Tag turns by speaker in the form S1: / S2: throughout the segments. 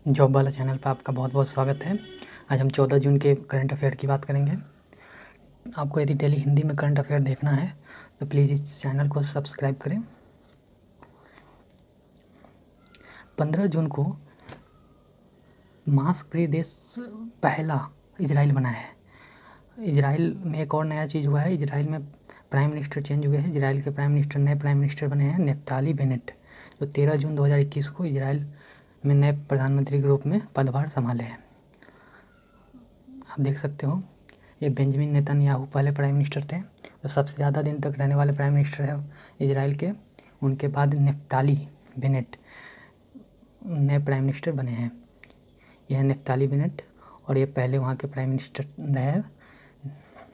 S1: Job वाला channel पर आपका बहुत बहुत स्वागत है। आज हम 14 जून के करंट अफेयर की बात करेंगे। आपको यदि डेली हिंदी में करंट अफेयर देखना है तो प्लीज़ इस चैनल को सब्सक्राइब करें। 15 जून को मास्क फ्री देश पहला इजराइल बना है। इजराइल में एक और नया चीज़ हुआ है। इजराइल में प्राइम मिनिस्टर चेंज हुए हैं। इजराइल के नए प्राइम मिनिस्टर बने हैं नेफ्ताली बेनेट, जो 13 जून 2021 को इजराइल में नए प्रधानमंत्री के रूप में पदभार संभाले हैं। आप देख सकते हो, ये बेंजामिन नेतन्याहू पहले प्राइम मिनिस्टर थे, जो सबसे ज़्यादा दिन तक रहने वाले प्राइम मिनिस्टर है इजराइल के। उनके बाद नेफ्ताली बेनेट नए प्राइम मिनिस्टर बने हैं। यह नेफ्ताली बेनेट, और ये पहले वहाँ के प्राइम मिनिस्टर रहे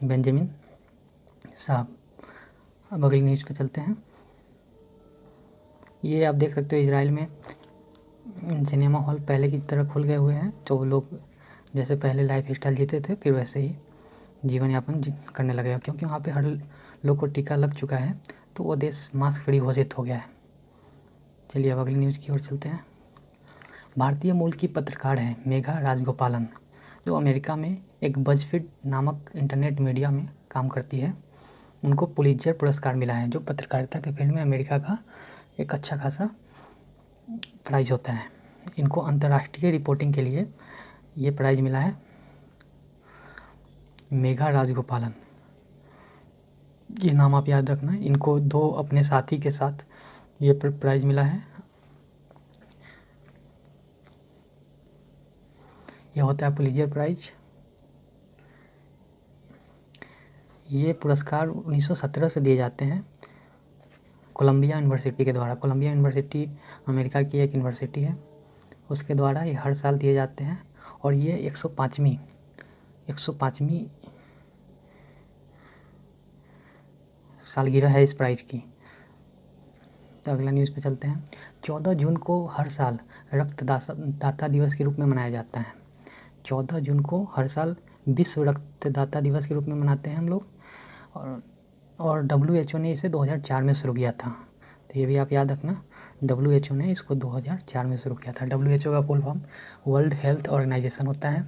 S1: बेंजामिन साहब। अब अगली न्यूज़ पे चलते हैं। ये आप देख सकते हो, इजराइल में सिनेमा हॉल पहले की तरह खुल गए हुए हैं। तो लोग जैसे पहले लाइफ स्टाइल जीते थे, फिर वैसे ही जीवन यापन करने लगे, क्योंकि वहाँ पे हर लोग को टीका लग चुका है। तो वो देश मास्क फ्री घोषित हो गया है। चलिए अब अगली न्यूज़ की ओर चलते हैं। भारतीय मूल की पत्रकार हैं मेघा राजगोपालन, जो अमेरिका में एक बज़फीड नामक इंटरनेट मीडिया में काम करती है। उनको पुलित्ज़र पुरस्कार मिला है, जो पत्रकारिता के फील्ड में अमेरिका का एक अच्छा खासा प्राइज़ होता है। इनको अंतर्राष्ट्रीय रिपोर्टिंग के लिए ये प्राइज़ मिला है। मेघा राजगोपालन, ये नाम आप याद रखना। इनको 2 अपने साथी के साथ ये प्राइज़ मिला है। यह होता है पुलित्ज़र प्राइज़। ये पुरस्कार 1917 से दिए जाते हैं कोलंबिया यूनिवर्सिटी के द्वारा। कोलंबिया यूनिवर्सिटी अमेरिका की एक यूनिवर्सिटी है, उसके द्वारा ये हर साल दिए जाते हैं। और ये 105वीं सालगिरह है इस प्राइज़ की। तो अगला न्यूज़ पे चलते हैं। 14 जून को हर साल रक्तदाता दिवस के रूप में मनाया जाता है। 14 जून को हर साल विश्व रक्तदाता दिवस के रूप में मनाते हैं हम लोग। और WHO ने इसे 2004 में शुरू किया था। तो ये भी आप याद रखना, WHO ने इसको 2004 में शुरू किया था। WHO का full form World Health Organization होता है।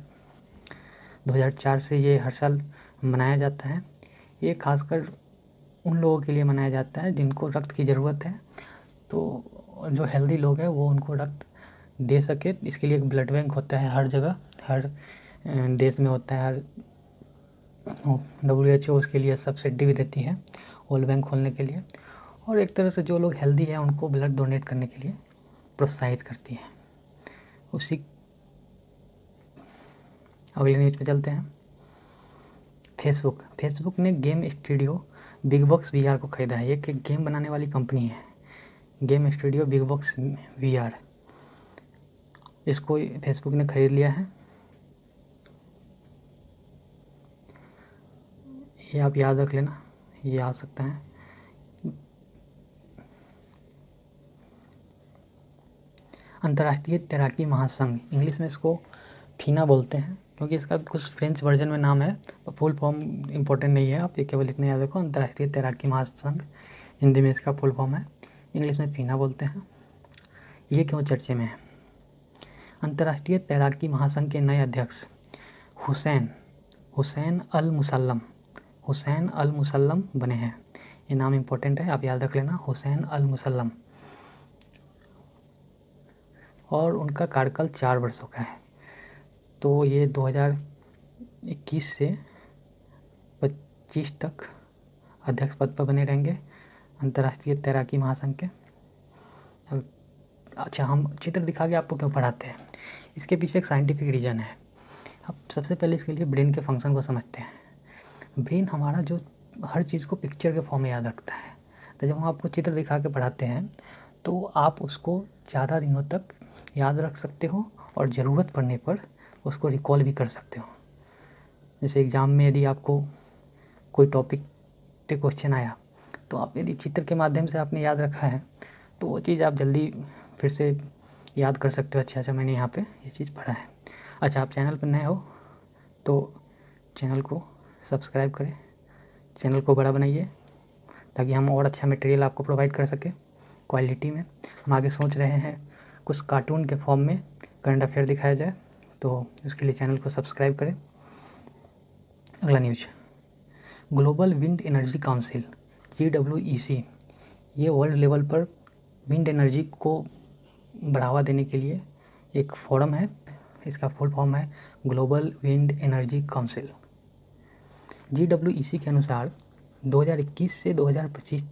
S1: 2004 से ये हर साल मनाया जाता है। ये खासकर उन लोगों के लिए मनाया जाता है जिनको रक्त की ज़रूरत है। तो जो हेल्दी लोग हैं वो उनको रक्त दे सके, इसके लिए एक ब्लड बैंक होता है हर जगह, हर देश में होता है। WHO उसके लिए सब्सिडी भी देती है वर्ल्ड बैंक खोलने के लिए, और एक तरह से जो लोग हेल्दी हैं उनको ब्लड डोनेट करने के लिए प्रोत्साहित करती है। उसी अगले न्यूज़ पे चलते हैं। फेसबुक ने game studio big box VR को खरीदा है। ये एक गेम बनाने वाली कंपनी है, game studio big box VR। इसको फेसबुक ने खरीद लिया है। ये आप याद रख लेना, ये आ सकता है। अंतर्राष्ट्रीय तैराकी महासंघ, इंग्लिश में इसको फीना बोलते हैं, क्योंकि इसका कुछ फ्रेंच वर्जन में नाम है। फुल फॉर्म इम्पोर्टेंट नहीं है, आप ये केवल इतना याद रखो, अंतर्राष्ट्रीय तैराकी महासंघ हिंदी में इसका फुल फॉर्म है, इंग्लिश में फीना बोलते हैं। ये क्यों चर्चे में है? अंतर्राष्ट्रीय तैराकी महासंघ के नए अध्यक्ष हुसैन अल मुसल्लम बने हैं। ये नाम इम्पोर्टेंट है, आप याद रख लेना, हुसैन अल मुसल्लम। और उनका कार्यकाल 4 वर्षों का है। तो ये 2021 से 25 तक अध्यक्ष पद पर बने रहेंगे अंतर्राष्ट्रीय तैराकी महासंघ के। अच्छा, हम चित्र दिखा के आपको क्यों पढ़ाते हैं, इसके पीछे एक साइंटिफिक रीज़न है। अब सबसे पहले इसके लिए ब्रेन के फंक्शन को समझते हैं। ब्रेन हमारा जो हर चीज़ को पिक्चर के फॉर्म में याद रखता है। तो जब हम आपको चित्र दिखा के पढ़ाते हैं तो आप उसको ज़्यादा दिनों तक याद रख सकते हो, और ज़रूरत पड़ने पर उसको रिकॉल भी कर सकते हो। जैसे एग्ज़ाम में यदि आपको कोई टॉपिक पे क्वेश्चन आया, तो आप यदि चित्र के माध्यम से आपने याद रखा है तो वो चीज़ आप जल्दी फिर से याद कर सकते हो। अच्छा, मैंने यहाँ पे ये चीज़ पढ़ा है। अच्छा, आप चैनल पर नए हो तो चैनल को सब्सक्राइब करें, चैनल को बड़ा बनाइए, ताकि हम और अच्छा मटेरियल आपको प्रोवाइड कर सकें क्वालिटी में। हम आगे सोच रहे हैं कुछ कार्टून के फॉर्म में करंट अफेयर दिखाया जाए तो उसके लिए चैनल को सब्सक्राइब करें। अगला news, global wind energy council GWEC, ये वर्ल्ड लेवल पर विंड एनर्जी को बढ़ावा देने के लिए एक फोरम है। इसका फुल फॉर्म है global wind energy council. GWEC के अनुसार 2021 से 2025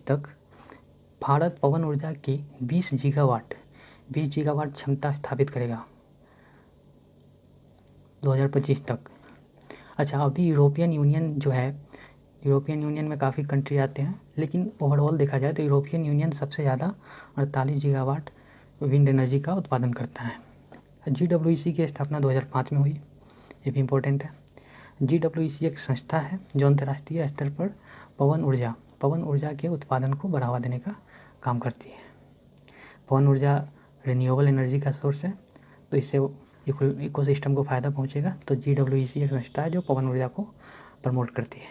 S1: तक भारत पवन ऊर्जा की 20 गीगावाट क्षमता स्थापित करेगा 2025 तक। अच्छा, अभी यूरोपियन यूनियन में काफ़ी कंट्री आते हैं, लेकिन ओवरऑल देखा जाए तो यूरोपियन यूनियन सबसे ज़्यादा 48 गीगावाट विंड एनर्जी का उत्पादन करता है। GWEC की स्थापना 2005 में हुई, ये भी इम्पोर्टेंट है। GWEC एक संस्था है जो अंतर्राष्ट्रीय स्तर पर पवन ऊर्जा के उत्पादन को बढ़ावा देने का काम करती है। पवन ऊर्जा रिन्यूएबल एनर्जी का सोर्स है, तो इससे इकोसिस्टम को फ़ायदा पहुंचेगा। तो GWEC एक संस्था है जो पवन ऊर्जा को प्रमोट करती है।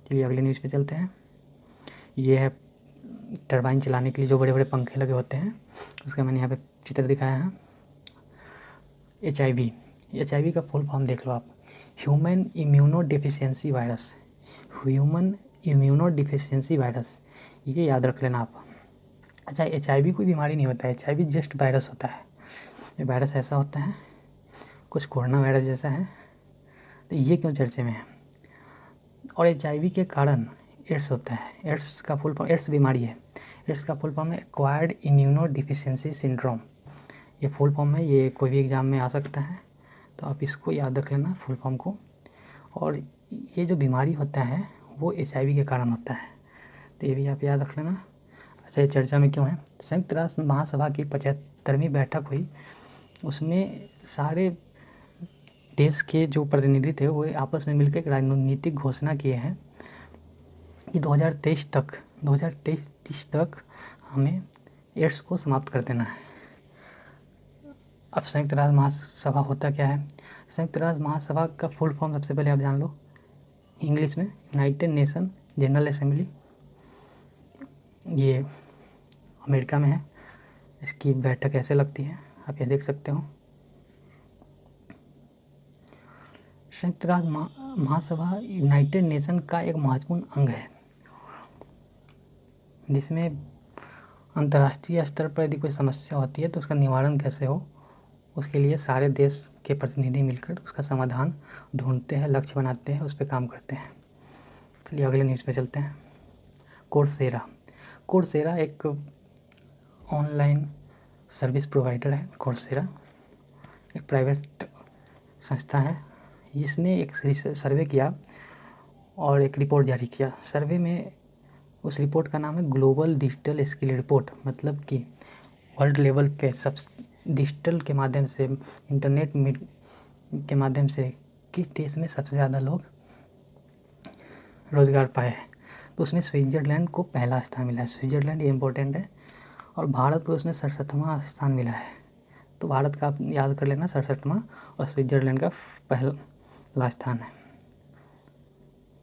S1: चलिए अगले न्यूज़ पे चलते हैं। ये है टरबाइन चलाने के लिए जो बड़े बड़े पंखे लगे होते हैं, उसका मैंने यहाँ पे चित्र दिखाया है। HIV का फुल फॉर्म देख लो आप, ह्यूमन इम्यूनो डिफिशियंसी वायरस, ये याद रख लेना आप। अच्छा, HIV कोई बीमारी नहीं होता है, HIV जस्ट वायरस होता है। ये वायरस ऐसा होता है, कुछ कोरोना वायरस जैसा है। तो ये क्यों चर्चे में है? और HIV के कारण एड्स होता है। एड्स का फुल फॉर्म, एड्स बीमारी है, एड्स का फुल फॉर्म है एक्वायर्ड इम्यूनो डिफिशियंसी सिंड्रोम। ये फुल फॉर्म है, ये कोई भी एग्ज़ाम में आ सकता है, तो आप इसको याद रख लेना फुल फॉर्म को। और ये जो बीमारी होता है वो HIV के कारण होता है, तो ये भी आप याद रख लेना। अच्छा, ये चर्चा में क्यों है? संयुक्त राष्ट्र महासभा की 75वीं बैठक हुई, उसमें सारे देश के जो प्रतिनिधि थे वो आपस में मिलकर एक राजनीतिक घोषणा किए हैं कि 2023 तक हमें एड्स को समाप्त कर देना है। अब संयुक्त राष्ट्र महासभा होता क्या है? संयुक्त राष्ट्र महासभा का फुल फॉर्म सबसे पहले आप जान लो, इंग्लिश में यूनाइटेड नेशन जनरल असेंबली। ये अमेरिका में है। इसकी बैठक ऐसे लगती है, आप ये देख सकते हो। संयुक्त राष्ट्र महासभा यूनाइटेड नेशन का एक महत्वपूर्ण अंग है, जिसमें अंतर्राष्ट्रीय स्तर पर यदि कोई समस्या होती है तो उसका निवारण कैसे हो, उसके लिए सारे देश के प्रतिनिधि मिलकर उसका समाधान ढूंढते हैं, लक्ष्य बनाते हैं, उस पर काम करते हैं। चलिए अगले न्यूज़ पे चलते हैं। कोर्सेरा एक ऑनलाइन सर्विस प्रोवाइडर है। कोर्सेरा एक प्राइवेट संस्था है, इसने एक सर्वे किया और एक रिपोर्ट जारी किया। सर्वे में उस रिपोर्ट का नाम है ग्लोबल डिजिटल स्किल रिपोर्ट, मतलब कि वर्ल्ड लेवल पे सब डिजिटल के माध्यम से, इंटरनेट के माध्यम से किस देश में सबसे ज़्यादा लोग रोज़गार पाए हैं। तो उसमें स्विट्ज़रलैंड को पहला स्थान मिला है। स्विट्ज़रलैंड ये इम्पोर्टेंट है, और भारत को उसमें 67वां स्थान मिला है। तो भारत का आप याद कर लेना 67वां, और स्विट्ज़रलैंड का पहला स्थान है।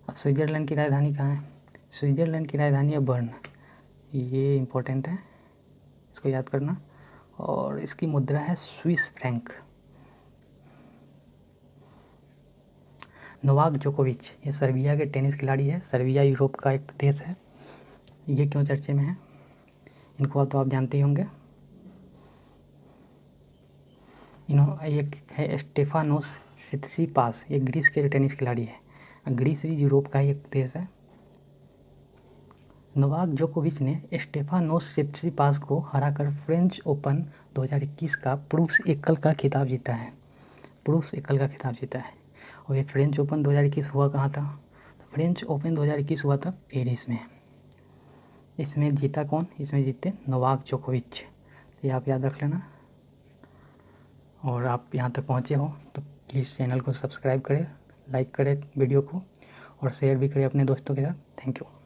S1: अब स्विट्ज़रलैंड की राजधानी कहाँ है? स्विट्ज़रलैंड की राजधानी है बर्न, ये इम्पोर्टेंट है, इसको याद करना। और इसकी मुद्रा है स्विस फ्रैंक। नोवाक जोकोविच, ये सर्बिया के टेनिस खिलाड़ी है। सर्बिया यूरोप का एक देश है। ये क्यों चर्चे में है, इनको तो आप जानते ही होंगे। एक है स्टेफानोस सित्सिपास, ये ग्रीस के टेनिस खिलाड़ी है। ग्रीस भी यूरोप का ही एक देश है। नोवाक जोकोविच ने स्टेफानोस सित्सिपास को हराकर फ्रेंच ओपन 2021 का पुरुष एकल का खिताब जीता है। और ये फ्रेंच ओपन 2021 हुआ कहाँ था? तो फ्रेंच ओपन 2021 हुआ था पेरिस में। इसमें जीता कौन? इसमें जीते नोवाक जोकोविच। तो ये आप याद रख लेना। और आप यहाँ तक पहुँचे हो तो प्लीज़ चैनल को सब्सक्राइब करें, लाइक करें वीडियो को, और शेयर भी करें अपने दोस्तों के साथ। Thank you.